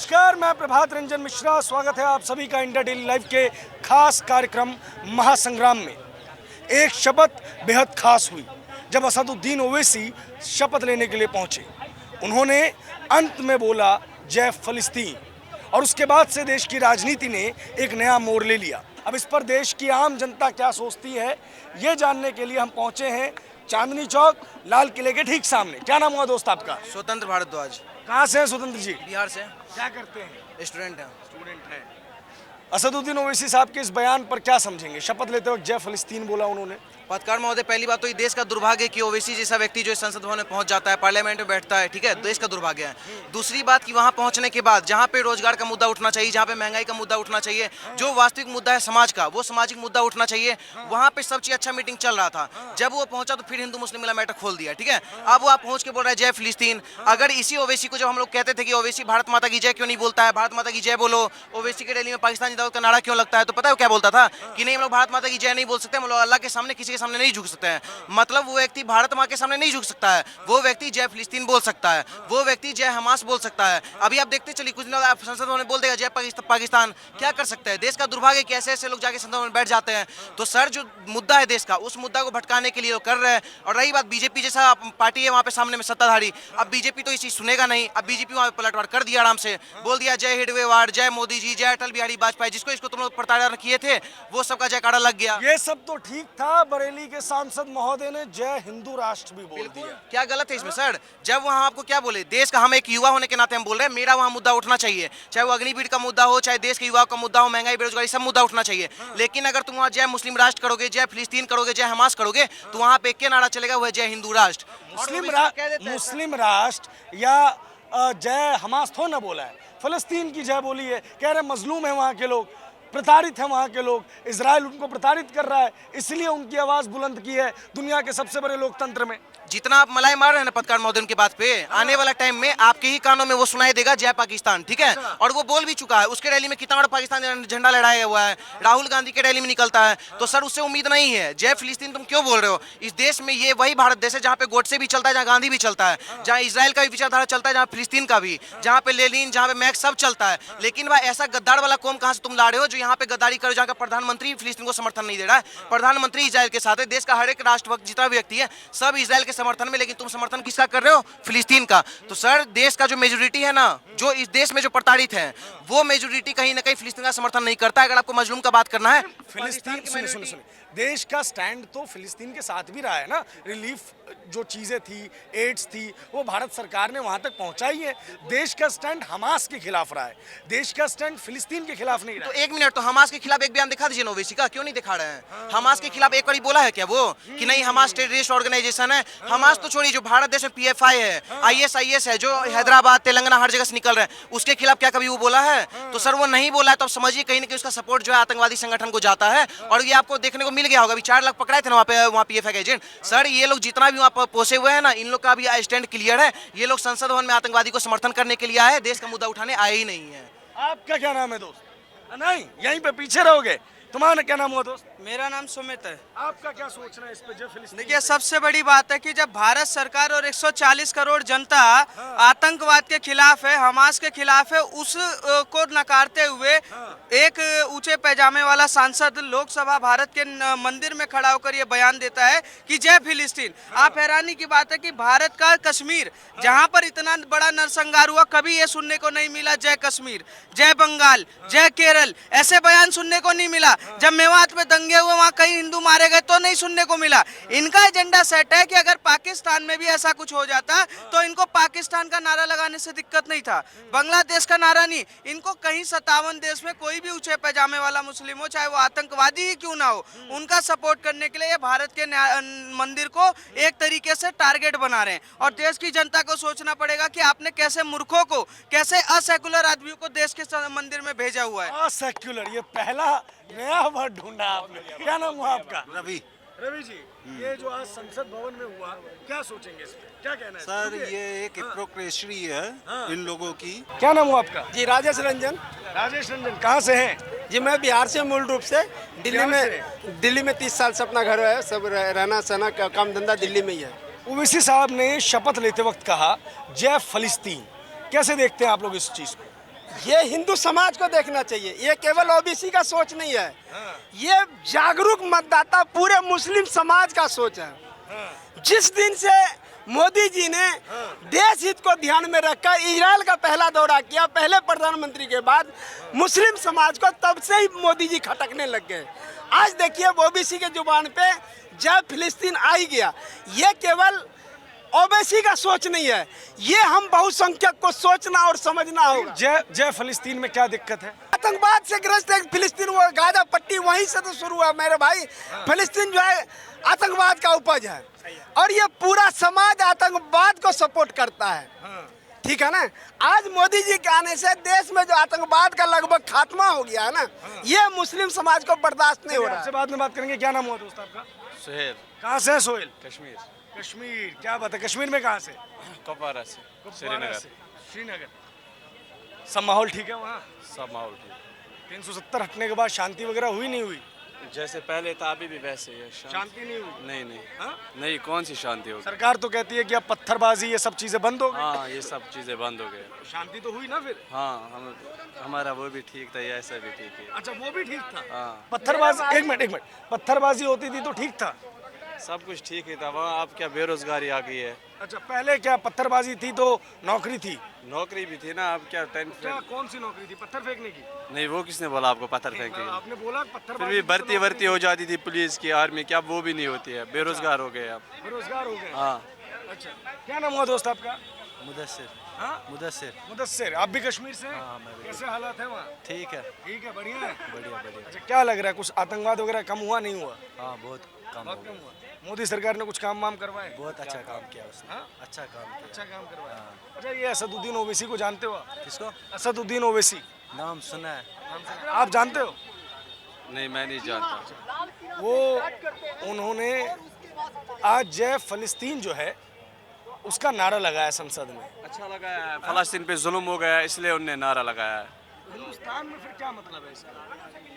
नमस्कार, मैं प्रभात रंजन मिश्रा। स्वागत है आप सभी का इंडिया डेली लाइव के खास कार्यक्रम महासंग्राम में। एक शपथ बेहद खास हुई जब असदुद्दीन ओवैसी शपथ लेने के लिए पहुंचे। उन्होंने अंत में बोला जय फिलिस्तीन, और उसके बाद से देश की राजनीति ने एक नया मोड़ ले लिया। अब इस पर देश की आम जनता क्या सोचती है, ये जानने के लिए हम पहुंचे हैं चांदनी चौक, लाल किले के ठीक सामने। क्या नाम हुआ दोस्त आपका? स्वतंत्र भारद्वाज। कहाँ से हैं स्वतंत्र जी? बिहार से। क्या करते हैं? स्टूडेंट हैं। स्टूडेंट हैं। असदुद्दीन ओवैसी साहब के इस बयान पर क्या समझेंगे? शपथ लेते वक्त जय फिलिस्तीन बोला उन्होंने। पत्रकार महोदय, पहली बात तो ये देश का दुर्भाग्य कि ओवैसी जैसा व्यक्ति जो संसद भवन में पहुंच जाता है, पार्लियामेंट में बैठता है, ठीक है, देश का दुर्भाग्य है। दूसरी बात कि वहां पहुंचने के बाद जहां पे रोजगार का मुद्दा उठना चाहिए, जहां पे महंगाई का मुद्दा उठना चाहिए, जो वास्तविक मुद्दा है समाज का, वो सामाजिक मुद्दा उठना चाहिए, वहां पे सब चीज अच्छा मीटिंग चल रहा था। जब वो पहुंचा तो फिर हिंदू मुस्लिम मिला मैटर खोल दिया, ठीक है। अब वो आप पहुंच के बोल रहा है जय फिलिस्तीन। अगर इसी ओवैसी को जब हम लोग कहते थे कि ओवैसी भारत माता की जय क्यों नहीं बोलता है, भारत माता की जय बोलो, ओवैसी के रैली में पाकिस्तान जिंदाबाद का नारा क्यों लगता है, तो पता है क्या बोलता था कि नहीं हम लोग भारत माता की जय नहीं बोल सकते, हम लोग अल्लाह के सामने किसी के सामने नहीं झुक सकते हैं। मतलब वो व्यक्ति भारत माँ के सामने नहीं झुक सकता है, वो व्यक्ति जय फिलिस्तीन बोल सकता है, वो व्यक्ति जय हमास बोल सकता है। अभी आप देखते चलिए कुछ दिनों बाद संसद में बोल देगा जय पाकिस्तान। क्या कर सकते हैं? देश का दुर्भाग्य कि ऐसे ऐसे लोग जाके संसद में बैठ जाते हैं। तो सर, जो मुद्दा है देश का, उस मुद्दा को भटकाने के लिए वो कर रहे हैं। और रही बात बीजेपी जैसा पार्टी है वहाँ पे सामने में सत्ताधारी, अब बीजेपी तो इसी सुनेगा नहीं। अब बीजेपी वहाँ पे पलटवार कर दिया, आराम से बोल दिया जय हिडवेवार, जय मोदी जी, जय अटल बिहारी वाजपेयी, जिसको इसको तुम लोग प्रताड़ना किए थे वो सबका जयकारा लग गया। ये सब तो ठीक था, बरेली के सांसद महोदय ने जय हिंदू राष्ट्र भी बोल दिया। क्या गलत है इसमें सर? जब वहाँ आपको क्या बोले, देश का, हम एक युवा होने के नाते हम बोल रहे हैं मेरा वहाँ मुद्दा उठना चाहिए, चाहे वो अग्निवीर का मुद्दा हो, चाहे देश के युवाओं का मुद्दा हो, महंगाई बेरोजगारी, सब मुद्दा उठना चाहिए। लेकिन अगर तुम वहाँ जय मुस्लिम राष्ट्र करोगे, जय फिलिस्तीन करोगे, जय हमास करोगे, तो वहाँ पे एक नारा चलेगा, वह जय हिंदू राष्ट्र। मुस्लिम राष्ट्र या जय हमास थोड़ा ना बोला है, फिलिस्तीन की जय बोली है। कह रहे मजलूम है वहाँ के लोग, प्रताड़ित है वहाँ के लोग, इजराइल उनको प्रताड़ित कर रहा है, इसलिए उनकी आवाज बुलंद की है दुनिया के सबसे बड़े लोकतंत्र में। जितना आप मलाई मार रहे हैं ना पत्रकार महोदय की बात पे, आने वाला टाइम में आपके ही कानों में वो सुनाई देगा जय पाकिस्तान, ठीक है। और वो बोल भी चुका है, उसके रैली में कितना बड़ा पाकिस्तान झंडा लहराया हुआ है, राहुल गांधी के रैली में निकलता है। तो सर, उससे उम्मीद नहीं है। जय फिलिस्तीन तुम क्यों बोल रहे हो? इस देश में ये वही भारत देश है जहाँ पे गोडसे भी चलता है, जहाँ गांधी भी चलता है, जहाँ इजराइल का भी विचारधारा चलता है, जहाँ फिलिस्तीन का भी, जहाँ पे लेनिन, जहाँ पे मैक्स सब चलता है। लेकिन वह ऐसा गद्दार वाला कौम कहाँ से तुम ला रहे हो जो यहाँ पे गद्दारी करो, जहाँ का प्रधानमंत्री फिलिस्तीन को समर्थन नहीं दे रहा है, प्रधानमंत्री इजराइल के साथ है, देश का हर एक राष्ट्रभक्त जितना भी व्यक्ति है सब इजराइल के समर्थन में, लेकिन तुम समर्थन किसका कर रहे हो? फिलिस्तीन का। तो सर, देश का जो मेजोरिटी है ना, जो इस देश में जो प्रताड़ित है, वो मेजोरिटी कहीं ना कहीं फिलिस्तीन का समर्थन नहीं करता है। अगर आपको मजलूम का बात करना है, फिलिस्तीन, सुनिए, देश का स्टैंड तो फिलिस्तीन के साथ भी रहा है ना। रिलीफ जो चीजें थी, एड्स थी, वो भारत सरकार ने वहां तक पहुंचाई है। देश का स्टैंड हमास के खिलाफ रहा है, देश का स्टैंड फिलिस्तीन के खिलाफ नहीं रहा। तो एक मिनट, तो हमास के खिलाफ एक बयान दिखा दीजिए ओवैसी का, क्यों नहीं दिखा रहे हैं? हमास के खिलाफ एक बार बोला है क्या वो कि नहीं हमास टेररिस्ट ऑर्गेनाइजेशन है? हमास तो छोड़िए, जो भारत देश में पीएफआई है, आईएसआईएस है, जो हैदराबाद तेलंगाना हर जगह से निकल रहे हैं, उसके खिलाफ क्या कभी वो बोला है? तो सर, वो नहीं बोला है, तो अब समझिए कहीं ना कहीं उसका सपोर्ट जो है आतंकवादी संगठन को जाता है। और ये आपको देखने को मिल गया होगा, अभी 4 लाख पकड़ाए थे ना वहाँ पीएफआई के एजेंट। सर, ये लोग जितना भी वहाँ पोसे हुए हैं ना, इन लोग का भी स्टैंड क्लियर है। ये लोग संसद भवन में आतंकवादी को समर्थन करने के लिए आए, देश का मुद्दा उठाने आए ही नहीं है। आपका क्या नाम है दोस्त? नहीं, यहीं पे पीछे रहोगे। तुम्हारा क्या नाम हुआ दोस्त? मेरा नाम सुमित है। आपका क्या सोचना है इस पे जय फिलिस्तीन? देखिए, सबसे बड़ी बात है कि जब भारत सरकार और 140 करोड़ जनता आतंकवाद के खिलाफ है, हमास के खिलाफ है, उस को नकारते हुए एक ऊंचे पैजामे वाला सांसद लोकसभा भारत के मंदिर में खड़ा होकर ये बयान देता है कि जय फिलिस्तीन। आप हैरानी की बात है कि भारत का कश्मीर, जहां पर इतना बड़ा नरसंहार हुआ, कभी ये सुनने को नहीं मिला जय कश्मीर, जय बंगाल, जय केरल, ऐसे बयान सुनने को नहीं मिला। जब मेवात में दंगे हुए, वहाँ कई हिंदू मारे गए, तो नहीं सुनने को मिला। इनका एजेंडा सेट है कि अगर पाकिस्तान में भी ऐसा कुछ हो जाता तो इनको पाकिस्तान का नारा लगाने से दिक्कत नहीं था, बांग्लादेश का नारा नहीं। इनको कहीं 57 देश में कोई भी ऊंचे पैजामे वाला मुस्लिम हो, चाहे वो आतंकवादी ही क्यों ना हो, उनका सपोर्ट करने के लिए ये भारत के मंदिर को एक तरीके से टारगेट बना रहे हैं। और देश की जनता को सोचना पड़ेगा कि आपने कैसे मूर्खों को, कैसे असेकुलर आदमियों को देश के मंदिर में भेजा हुआ है। असेक्युलर, ये पहला नया वर्ड ढूंढा आपने। क्या नाम हुआ आपका? रवि। रवि जी, ये जो आज संसद भवन में हुआ, क्या सोचेंगे इस पे? क्या कहना है सर, ये एक हिपोक्रेसी है इन लोगों की। क्या नाम हुआ आपका? जी राजेश रंजन। राजेश रंजन, कहाँ से हैं? जी मैं बिहार से मूल रूप से। दिल्ली में 30 साल से अपना घर है, सब रहना सहना काम धंधा दिल्ली में ही है। ओवैसी साहब ने शपथ लेते वक्त कहा जय फिलिस्तीन। कैसे देखते हैं आप लोग इस चीज को? ये हिंदू समाज को देखना चाहिए, ये केवल ओबीसी का सोच नहीं है, ये जागरूक मतदाता पूरे मुस्लिम समाज का सोच है। जिस दिन से मोदी जी ने देश हित को ध्यान में रखकर इजराइल का पहला दौरा किया, पहले प्रधानमंत्री के बाद मुस्लिम समाज को, तब से ही मोदी जी खटकने लग गए। आज देखिए ओबीसी के जुबान पे जब फिलिस्तीन आ ही गया, ये केवल ओबीसी का सोच नहीं है, ये हम बहुसंख्यक को सोचना और समझना होगा। जय फिलिस्तीन में क्या दिक्कत है? आतंकवाद से ग्रस्त है फिलिस्तीन, वो गाजा पट्टी वहीं से तो शुरू हुआ मेरे भाई। फिलिस्तीन जो है आतंकवाद का उपज है और ये पूरा समाज आतंकवाद को सपोर्ट करता है, ठीक है ना। आज मोदी जी के आने से देश में जो आतंकवाद का लगभग खात्मा हो गया है ना, ये मुस्लिम समाज को बर्दाश्त नहीं हो रहा आपसे है। बाद में बात करेंगे। क्या नाम हुआ दोस्त आपका? सुहेल, कहाँ से है सोहेल? कश्मीर, कश्मीर। क्या बात है, कश्मीर में कहाँ से? कुपवारा से, श्रीनगर। श्रीनगर। सब माहौल ठीक है वहाँ? सब माहौल ठीक। 370 हटने के बाद शांति वगैरह हुई नहीं हुई? जैसे पहले था अभी भी वैसे ही है। शांति नहीं हुई? नहीं नहीं हाँ? नहीं, कौन सी शांति होगी? सरकार तो कहती है कि अब पत्थरबाजी ये सब चीजें बंद हो गई। हाँ, ये सब चीज़ें बंद हो गए। शांति तो हुई ना फिर? हाँ, हमारा वो भी ठीक था, ये ऐसा भी ठीक है। अच्छा, वो भी ठीक था। हाँ, पत्थरबाजी, एक मिनट, पत्थरबाजी होती थी तो ठीक था। सब कुछ ठीक ही था वहाँ। अब क्या बेरोजगारी आ गई है। अच्छा, पहले क्या पत्थरबाजी थी तो नौकरी थी? नौकरी भी थी ना। अब क्या क्या कौन सी नौकरी थी? पत्थर फेंकने की? नहीं, वो किसने बोला आपको पत्थर फेंकने की? आपने बोला फिर पत्थरबाजी। भी भर्ती वर्ती हो जाती थी पुलिस की, आर्मी की, अब वो भी नहीं होती है। बेरोजगार हो गए अब। बेरोजगार हो गए। हाँ। अच्छा, क्या नाम हुआ दोस्त आपका? मुदस्सिर। हाँ, मुदस्सिर। मुदस्सिर। आप भी कश्मीर से? कैसे हालात है वहाँ? ठीक है, ठीक है, बढ़िया है। बढ़िया बढ़िया। अच्छा, क्या लग रहा है, कुछ आतंकवाद वगैरह कम हुआ नहीं हुआ? हाँ, बहुत कम हो बहुत गया। कम हुआ। मोदी सरकार ने कुछ काम वाम करवाए? बहुत अच्छा काम किया उसने। हाँ? अच्छा काम किया। अच्छा काम करवाया। अच्छा, ये असदुद्दीन ओवैसी को जानते हो आप? किसको? असदुद्दीन ओवैसी नाम सुना है। आप जानते हो? नहीं, मैं नहीं जानता। वो उन्होंने आज जय फिलिस्तीन जो है उसका नारा लगाया संसद में। अच्छा लगाया है। फलस्तीन पे जुल्म हो गया इसलिए उनने नारा लगाया है। हिंदुस्तान में फिर क्या मतलब है इसका?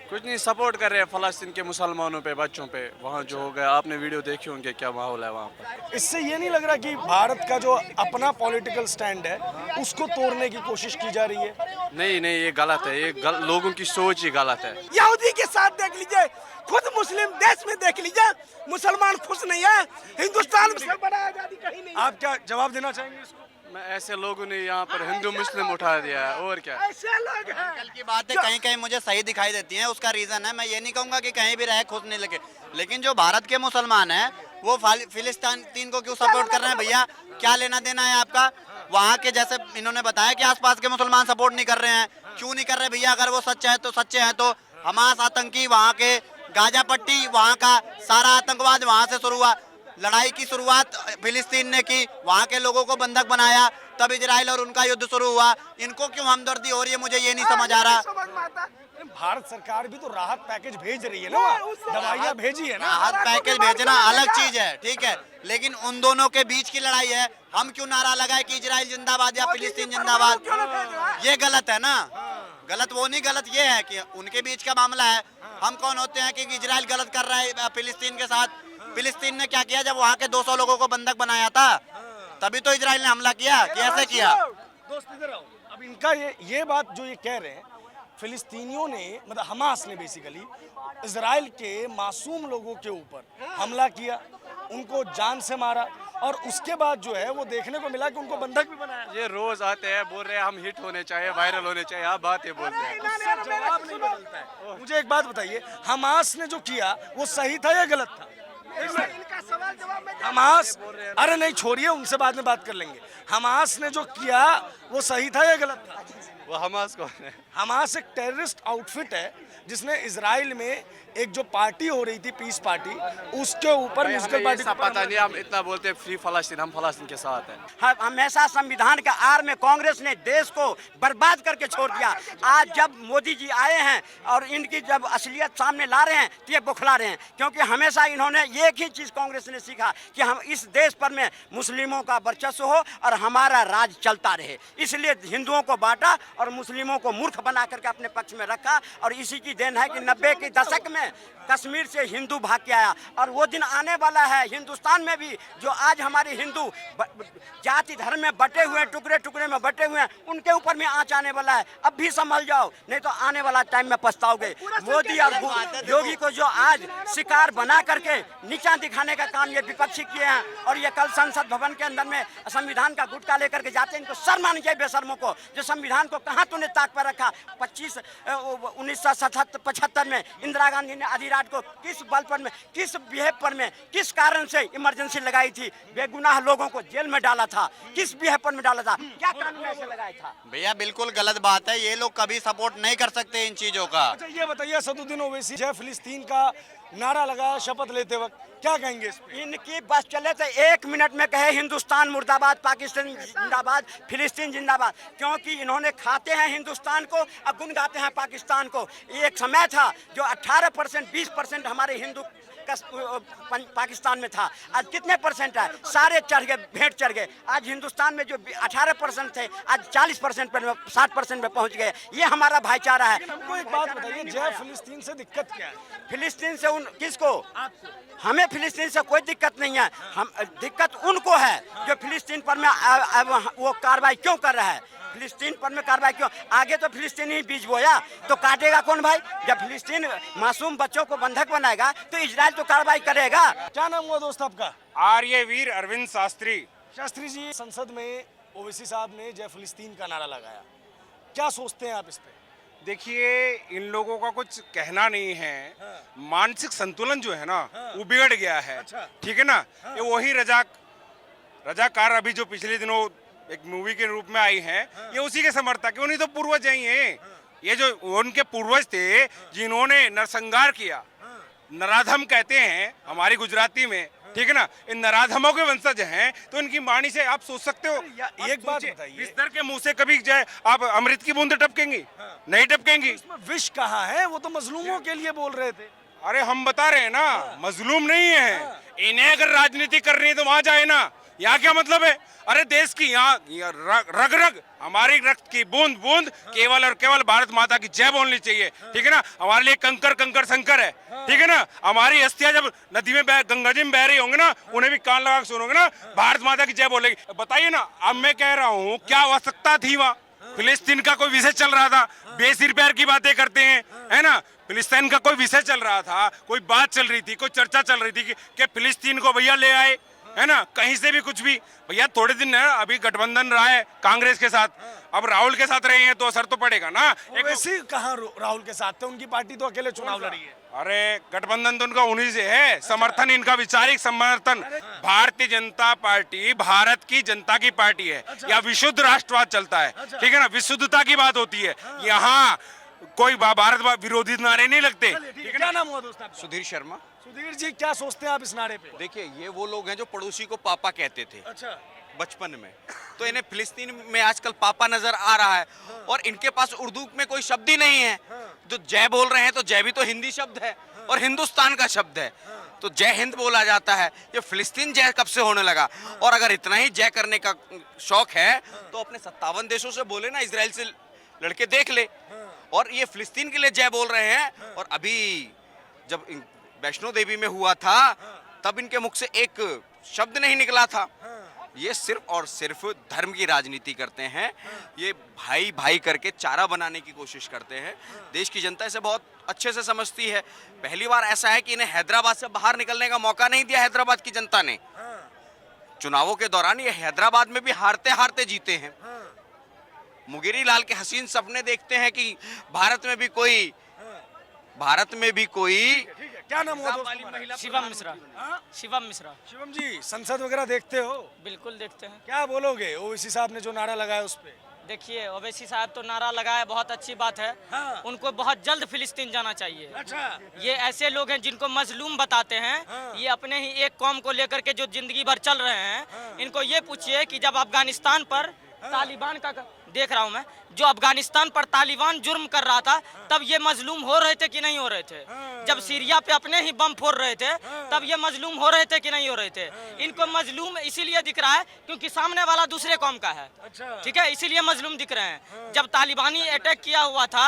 कुछ नहीं, सपोर्ट कर रहे हैं फलस्तीन के मुसलमानों पे, बच्चों पे। वहाँ जो हो गया, आपने वीडियो देखी होंगे क्या माहौल है वहाँ पर। इससे ये नहीं लग रहा कि भारत का जो अपना पॉलिटिकल स्टैंड है उसको तोड़ने की कोशिश की जा रही है? नहीं नहीं, ये गलत है। ये लोगों की सोच ही गलत है। यहूदी के साथ देख लीजिए, खुद मुस्लिम देश में देख लीजिए, मुसलमान खुश नहीं है। हिंदुस्तान से बड़ा आजादी कहीं नहीं। आप क्या जवाब देना चाहेंगे इसको? मैं ऐसे लोगों ने यहाँ पर हिंदू मुस्लिम उठा दिया है, और क्या। ऐसे लोग हैं। कल की बातें कहीं कहीं मुझे सही दिखाई देती हैं। उसका रीज़न है, मैं ये नहीं कहूँगा कि कहीं भी रहे खुश नहीं लगे, लेकिन जो भारत के मुसलमान हैं वो फिलिस्तीन को क्यों सपोर्ट कर रहे हैं? भैया, क्या लेना देना है आपका? वहाँ के जैसे इन्होंने बताया कि आसपास के मुसलमान सपोर्ट नहीं कर रहे हैं। क्यों नहीं कर रहे भैया? अगर वो सच्चे हैं तो हमास आतंकी, वहाँ के गाजा पट्टी, वहाँ का सारा आतंकवाद वहाँ से शुरू हुआ। लड़ाई की शुरुआत फिलिस्तीन ने की, वहाँ के लोगों को बंधक बनाया, तब इजराइल और उनका युद्ध शुरू हुआ। इनको क्यों हमदर्दी हो रही है, मुझे ये नहीं समझ आ रहा। भारत सरकार भी तो राहत पैकेज भेज रही है ना, दवाइयाँ भेजी है ना। राहत पैकेज भेजना अलग चीज है, ठीक है, लेकिन उन दोनों के बीच की लड़ाई है। हम क्यों नारा लगाए कि इजराइल जिंदाबाद या फिलिस्तीन जिंदाबाद? ये गलत है ना। गलत वो नहीं, गलत ये है कि उनके बीच का मामला है। हम कौन होते हैं कि इजराइल गलत कर रहा है फिलिस्तीन के साथ? फिलिस्तीन ने क्या किया? जब वहाँ के 200 लोगों को बंधक बनाया था तभी तो इजराइल ने हमला किया। कैसे किया? दोस्त इधर आओ। अब इनका ये बात जो ये कह रहे हैं, फिलिस्तीनियों ने, मतलब हमास ने बेसिकली इजराइल के मासूम लोगों के ऊपर हमला किया, उनको जान से मारा, और उसके बाद जो है वो देखने को मिला कि उनको बंधक भी बनाया। ये रोज आते हैं, बोल रहे हैं हम हिट होने चाहिए, वायरल होने चाहिए। आप बातें बोलते हैं, उससे जवाब नहीं बदलता है। मुझे एक बात बताइए, हमास ने जो किया वो सही था या गलत था? इनका सवाल जवाब में हमास, अरे नहीं छोड़िए, उनसे बाद में बात कर लेंगे। हमास ने जो किया वो सही था या गलत था? वो हमास कौन है? हमास एक टेररिस्ट आउटफिट है जिसने इजराइल में एक जो पार्टी हो रही थी, पीस पार्टी, उसके ऊपर म्यूजिकल पार्टी ऐसा पता नहीं। हम इतना बोलते हैं फ्री फलस्तीन, हम फलस्तीन के साथ हैं। हमेशा संविधान के आड़ में कांग्रेस ने देश को बर्बाद करके छोड़ दिया। आज जब मोदी जी आए हैं और इनकी जब असलियत सामने ला रहे हैं तो ये बुखला रहे हैं, क्योंकि हमेशा इन्होंने एक ही चीज़ कांग्रेस ने सीखा कि हम इस देश पर में मुस्लिमों का वर्चस्व हो और हमारा राज चलता रहे, इसलिए हिंदुओं को बांटा और मुस्लिमों को मूर्ख बना करके अपने पक्ष में रखा। और इसी की देन है कि 90 के दशक में कश्मीर से हिंदू भाग के आया, और वो दिन आने वाला है हिंदुस्तान में भी। जो आज हमारे हिंदू जाति धर्म में बटे हुए हैं, टुकड़े टुकड़े में बटे हुए हैं, उनके ऊपर में आँच आने वाला है। अब भी संभल जाओ, नहीं तो आने वाला टाइम में पछताओगे। मोदी और योगी को जो आज शिकार बना करके नीचा दिखाने का काम ये विपक्षी किए हैं, और ये कल संसद भवन के अंदर में संविधान का गुटका लेकर के जाते हैं। इनको शर्म आनी चाहिए बेशर्मों को, जो संविधान को कहाँ तूने ताक पर रखा। 1975 में इंदिरा गांधी ने आधी रात को किस बल पर में, किस बिहेव पर में, किस कारण से इमरजेंसी लगाई थी, बेगुनाह लोगों को जेल में डाला था, किस बिहेव पर में डाला था, क्या कानून ऐसे लगाया था। भैया बिल्कुल गलत बात है, ये लोग कभी सपोर्ट नहीं कर सकते इन चीजों का। अच्छा ये बताइए, असदुद्दीन ओवैसी जय फिलिस्तीन का नारा लगाया शपथ लेते वक्त, क्या कहेंगे इस पे? इनकी बस चले तो 1 मिनट में कहे हिंदुस्तान मुर्दाबाद, पाकिस्तान जिंदाबाद, फिलिस्तीन जिंदाबाद, क्योंकि इन्होंने खाते हैं हिंदुस्तान को और गुनगाते हैं पाकिस्तान को। एक समय था जो 18%, 20% हमारे हिंदू पाकिस्तान में था, आज कितने परसेंट है? सारे चढ़ गए, भेंट चढ़ गए। आज हिंदुस्तान में जो 18% थे आज 40% पर, 60% पे पहुंच गए। ये हमारा भाईचारा है। हमको एक बात बताइए, जय फिलिस्तीन से दिक्कत क्या है? फिलिस्तीन से उन किसको? हमें फिलिस्तीन से कोई दिक्कत नहीं है। हम दिक्कत उनको है जो फिलिस्तीन पर में वो कार्रवाई क्यों कर रहा है। फिलिस्तीन पर में कार्रवाई क्यों? आगे तो फिलिस्तीन ही बीज बोया, तो काटेगा कौन भाई? जब फिलिस्तीन मासूम बच्चों को बंधक बनाएगा तो इजराइल तो कार्रवाई करेगा। क्या नाम हुआ दोस्त आपका? आर्यवीर अरविंद शास्त्री। शास्त्री जी, संसद में ओवैसी साहब ने जय फिलिस्तीन का नारा लगाया, क्या सोचते हैं आप इस पे? देखिए, इन लोगों का कुछ कहना नहीं है। मानसिक संतुलन जो है ना वो बिगड़ गया है। ठीक है ना, ये वही रजाकार अभी जो पिछले दिनों एक मूवी के रूप में आई है, ये उसी के समर्थक है। उन्हीं तो पूर्वज हैं ये जो उनके पूर्वज थे जिन्होंने नरसंहार किया, नराधम कहते हैं हमारी गुजराती में। ठीक है ना, इन नराधमों के वंशज हैं, तो इनकी वाणी से आप सोच सकते हो। एक बात बताइए, बिस्तर के मुंह से कभी जाए आप अमृत की बूंद टपकेंगी? नहीं टपकेंगी। इसमें विष कहाँ है? वो तो मजलूमों के लिए बोल रहे थे। अरे हम बता रहे हैं ना, मजलूम नहीं है। इन्हें अगर राजनीति करनी है तो वहां जाए ना, यहाँ क्या मतलब है? अरे देश की यहाँ रग रग हमारी रक्त की बूंद बूंद केवल और केवल भारत माता की जय बोलनी चाहिए। ठीक है ना, हमारे लिए कंकर कंकर शंकर है। ठीक है ना, हमारी अस्थियां जब नदी में गंगा जी में बह रही होंगे ना, उन्हें भी कान लगा के सुनोगे ना, भारत माता की जय बोलेगी। बताइए ना, अब मैं कह रहा हूँ क्या आवश्यकता थी वहाँ? फिलिस्तीन का कोई विषय चल रहा था, बेसिर पैर की बातें करते हैं, है ना। फिलिस्तीन का कोई विषय चल रहा था, कोई बात चल रही थी, कोई चर्चा चल रही थी कि फिलिस्तीन को भैया ले आए, है ना, कहीं से भी कुछ भी। भैया थोड़े दिन है, अभी गठबंधन रहा है कांग्रेस के साथ, अब राहुल के साथ रहे हैं तो असर तो पड़ेगा ना। वैसे कहाँ राहुल के साथ थे? उनकी पार्टी तो अकेले चुनाव लड़ी है। अरे गठबंधन तो उनका उन्हीं से है, समर्थन इनका वैचारिक समर्थन। भारतीय जनता पार्टी भारत की जनता की पार्टी है। या विशुद्ध राष्ट्रवाद चलता है। ठीक है ना, विशुद्धता की बात होती है। यहाँ कोई भारत विरोधी नारे नहीं लगते। क्या नाम हुआ दोस्त आपका? सुधीर शर्मा। सुधीर जी, क्या सोचते हैं आप इस नारे पे? देखिए, ये वो लोग हैं जो पड़ोसी को पापा कहते थे अच्छा, बचपन में, तो इन्हें फिलिस्तीन में आजकल पापा नजर आ रहा है। और इनके पास उर्दू में कोई शब्द ही नहीं है। जो जय बोल रहे हैं तो जय भी तो हिंदी शब्द है और हिंदुस्तान का शब्द है, तो जय हिंद बोला जाता है। ये फिलिस्तीन जय कब से होने लगा? और अगर इतना ही जय करने का शौक है तो अपने 57 देशों से बोले ना, इजराइल से लड़के देख ले। और ये फिलिस्तीन के लिए जय बोल रहे हैं। और अभी जब वैष्णो देवी में हुआ था तब इनके मुख से एक शब्द नहीं निकला था। ये सिर्फ और सिर्फ धर्म की राजनीति करते हैं। ये भाई भाई करके चारा बनाने की कोशिश करते हैं। देश की जनता इसे बहुत अच्छे से समझती है। पहली बार ऐसा है कि इन्हें हैदराबाद से बाहर निकलने का मौका नहीं दिया हैदराबाद की जनता ने। चुनावों के दौरान ये हैदराबाद में भी हारते हारते जीते हैं। मुंगेरी लाल के हसीन सपने देखते हैं कि भारत में भी कोई क्या नाम हुआ दोस्त तुम्हारा? शिवम मिश्रा। शिवम मिश्रा। शिवम जी, संसद वगैरह देखते हो? बिल्कुल देखते हैं। क्या बोलोगे ओवैसी साहब ने जो नारा लगाया उस पे? देखिए, ओवैसी साहब तो नारा लगाया, बहुत अच्छी बात है। उनको बहुत जल्द फिलिस्तीन जाना चाहिए। अच्छा, ये ऐसे लोग हैं जिनको मजलूम बताते हैं। ये अपने ही एक कौम को लेकर के जो जिंदगी भर चल रहे हैं। इनको ये पूछिए कि जब अफगानिस्तान पर तालिबान का देख रहा हूँ मैं, जो अफगानिस्तान पर तालिबान जुर्म कर रहा था तब ये मजलूम हो रहे थे कि नहीं हो रहे थे? जब सीरिया पे अपने ही बम फोड़ रहे थे तब ये मजलूम हो रहे थे कि नहीं हो रहे थे? इनको मजलूम इसीलिए दिख रहा है क्योंकि सामने वाला दूसरे कौम का है, ठीक है, इसीलिए मजलूम दिख रहे हैं। जब तालिबानी अटैक किया हुआ था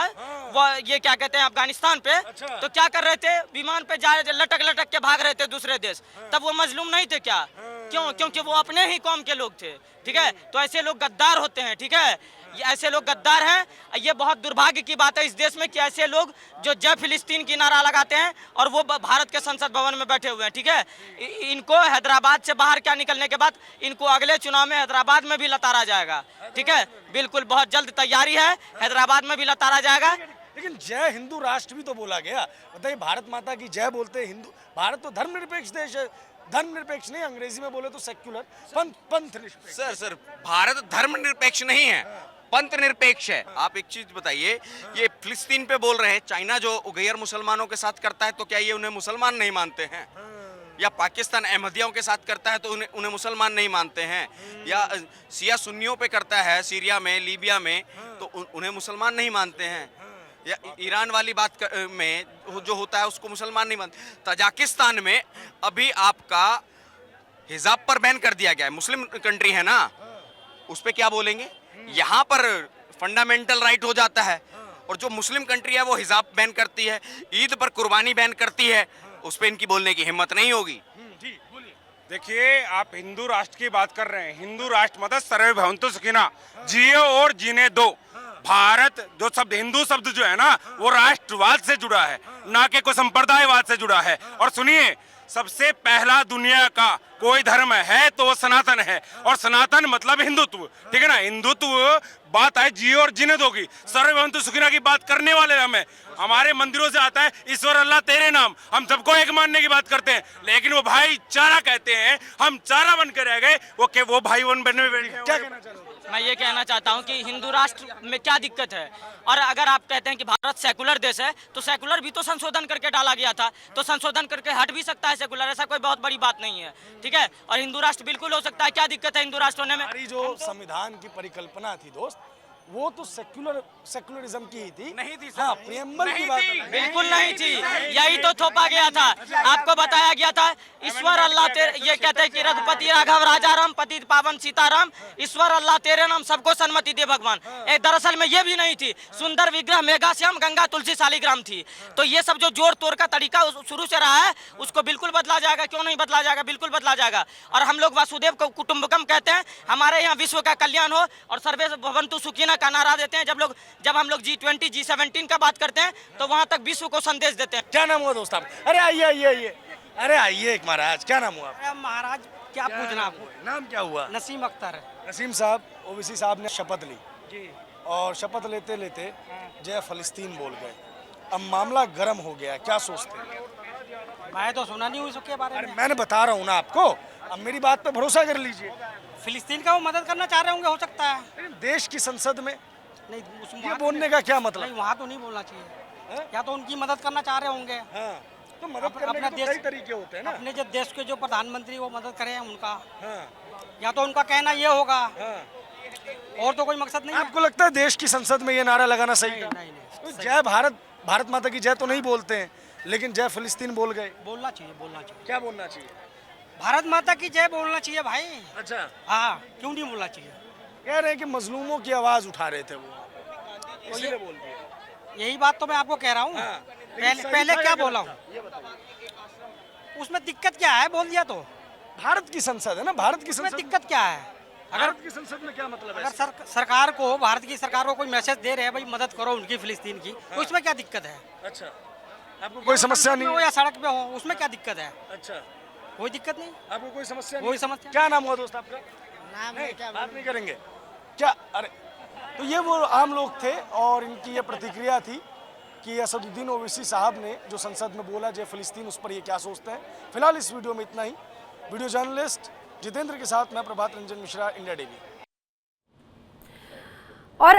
वो ये क्या कहते हैं अफगानिस्तान पे, तो क्या कर रहे थे? विमान पे जा लटक लटक के भाग रहे थे दूसरे देश, तब वो मजलूम नहीं थे क्या? क्यों? क्योंकि वो अपने ही कौम के लोग थे, ठीक है। तो ऐसे लोग गद्दार होते हैं, ठीक है, ये ऐसे लोग गद्दार हैं। ये बहुत दुर्भाग्य की बात है इस देश में कि ऐसे लोग जो जय फिलिस्तीन की नारा लगाते हैं और वो भारत के संसद भवन में बैठे हुए हैं, ठीक है। इनको हैदराबाद से बाहर क्या निकलने के बाद इनको अगले चुनाव में हैदराबाद में भी लताड़ा जाएगा, ठीक है, बिल्कुल बहुत जल्द तैयारी है, हैदराबाद में भी लताड़ा जाएगा। लेकिन जय हिंदू राष्ट्र भी तो बोला गया, बताइए, भारत माता की जय बोलते हैं हिंदू, भारत तो धर्मनिरपेक्ष देश है, धर्मनिरपेक्ष नहीं, अंग्रेजी में बोले तो सेक्युलर, पंथ निरपेक्ष। सर भारत धर्मनिरपेक्ष नहीं है, पंथ निरपेक्ष है। आप एक चीज बताइए, ये फिलिस्तीन पे बोल रहे हैं, चाइना जो गैर मुसलमानों के साथ करता है तो क्या ये उन्हें मुसलमान नहीं मानते हैं? या पाकिस्तान अहमदियों के साथ करता है तो उन्हें मुसलमान नहीं मानते हैं? या शिया सुन्नियों पे करता है सीरिया में, लीबिया में, तो उन्हें मुसलमान नहीं मानते हैं? या ईरान वाली बात में जो होता है उसको मुसलमान नहीं मानते? तजाकिस्तान में अभी आपका हिजाब पर बैन कर दिया गया है, मुस्लिम कंट्री है ना, उस पर क्या बोलेंगे? यहाँ पर फंडामेंटल राइट हो जाता है, और जो मुस्लिम कंट्री है वो हिजाब बैन करती है, ईद पर कुर्बानी बैन करती है, उस पर इनकी बोलने की हिम्मत नहीं होगी। देखिए, आप हिंदू राष्ट्र की बात कर रहे हैं, हिंदू राष्ट्र मतलब सर्वे भवन्तु सुखिनः, जियो और जीने दो। भारत जो शब्द हिंदू शब्द जो है ना वो राष्ट्रवाद से जुड़ा है, ना कि कोई संप्रदायवाद से जुड़ा है। और सुनिए, सबसे पहला दुनिया का कोई धर्म है तो वो सनातन है, और सनातन मतलब हिंदुत्व, ठीक है ना। हिंदुत्व बात है जियो और जीने दो की, सर्वे भवन्तु सुखिनः की बात करने वाले हमें, हमारे मंदिरों से आता है ईश्वर अल्लाह तेरे नाम, हम सबको एक मानने की बात करते हैं, लेकिन वो भाईचारा कहते हैं, हम चारा बन के रह गए, वो भाई बनने में बैठ गए। क्या कहना चाहते हैं? मैं ये कहना चाहता हूँ कि हिंदू राष्ट्र में क्या दिक्कत है, और अगर आप कहते हैं कि भारत सेकुलर देश है तो सेकुलर भी तो संशोधन करके डाला गया था, तो संशोधन करके हट भी सकता है सेकुलर, ऐसा कोई बहुत बड़ी बात नहीं है, ठीक है। और हिंदू राष्ट्र बिल्कुल हो सकता है, क्या दिक्कत है हिंदू राष्ट्र होने में? हमारी जो संविधान की परिकल्पना थी दोस्त, वो तो सेकुलरिज्म की ही थी, नहीं थी, हाँ, प्रियम्बल की बात है। बिल्कुल नहीं थी, यही तो थोपा गया था, आपको बताया गया था ईश्वर अल्लाह तेरे, ये कहते हैं कि रघुपति राघव राजा राम पतित पावन सीताराम, ईश्वर अल्लाह तेरे नाम सबको सन्मति दे भगवान। दरअसल में ये भी नहीं थी, सुंदर विग्रह मेघाश्याम गंगा तुलसी शालिग्राम थी। तो ये सब जो जोड़ तोड़ का तरीका शुरू से रहा है उसको बिल्कुल बदला जाएगा, क्यों नहीं बदला जाएगा, बिल्कुल बदला जाएगा। और हम लोग वासुदेव कुटुंबकम कहते हैं, हमारे यहाँ विश्व का कल्याण हो और सर्वे भवन्तु सुखिनः का नारा देते हैं। जब हम लोग G20 G17 का बात करते हैं तो वहाँ तक विश्व को संदेश देते हैं। क्या नाम हुआ दोस्त आप? अरे आइए, अरे आइए एक महाराज, क्या नाम हुआ? महाराज क्या पूछना आपको? नाम क्या हुआ? नसीम अख्तर है। नसीम साहब, ओवैसी साहब ने शपथ ली जी, और शपथ लेते लेते जय फिलिस्तीन बोल गए, अब मामला गर्म हो गया, क्या सोचते हैं? मैं तो सुना नहीं हूँ इसके बारे में। मैंने बता रहा हूँ ना आपको, अब मेरी बात पे भरोसा कर लीजिए। फिलिस्तीन का वो मदद करना चाह रहे होंगे, हो सकता है। देश की संसद में नहीं, ये बोलने का क्या मतलब? नहीं, वहाँ तो नहीं बोलना चाहिए, या तो उनकी मदद करना चाह रहे होंगे। हाँ, तो मदद करने के तो कई तरीके होते हैं ना। अपने जो देश के जो प्रधानमंत्री वो मदद करें उनका, या तो उनका कहना ये होगा, और तो कोई मकसद नहीं। आपको लगता है देश की संसद में ये नारा लगाना सही था? तो जय भारत, भारत माता की जय तो नहीं बोलते हैं, लेकिन जय फिलिस्तीन बोल गए। बोलना चाहिए, बोलना चाहिए। क्या बोलना चाहिए? भारत माता की जय बोलना चाहिए भाई। अच्छा, हाँ, क्यों नहीं बोलना चाहिए? कह रहे हैं कि मजलूमों की आवाज उठा रहे थे वो, इसलिए बोल दिया। यही बात तो मैं आपको कह रहा हूँ। पहले क्या बोला हूँ, उसमें दिक्कत क्या है? बोल दिया तो। भारत की संसद है ना, भारत की संसद, दिक्कत क्या है? भारत की संसद में क्या मतलब है? अगर सरकार को, भारत की सरकार को कोई मैसेज दे रहे हैं भाई मदद करो उनकी फिलिस्तीन की, तो उसमें क्या दिक्कत है? अच्छा, आपको कोई समस्या नहीं हो या सड़क पे हो, उसमें क्या दिक्कत है? अच्छा, कोई दिक्कत नहीं, आपको कोई समस्या कोई समस्या। क्या नाम हुआ दोस्त आपका? नाम बात नहीं करेंगे क्या? अरे, तो ये वो आम लोग थे और इनकी ये प्रतिक्रिया थी कि असदुद्दीन ओवैसी साहब ने जो संसद में बोला जय फिलिस्तीन, उस पर ये क्या सोचते हैं। फिलहाल इस वीडियो में इतना ही। वीडियो जर्नलिस्ट जितेंद्र के साथ मैं प्रभात रंजन मिश्रा, इंडिया डेली। और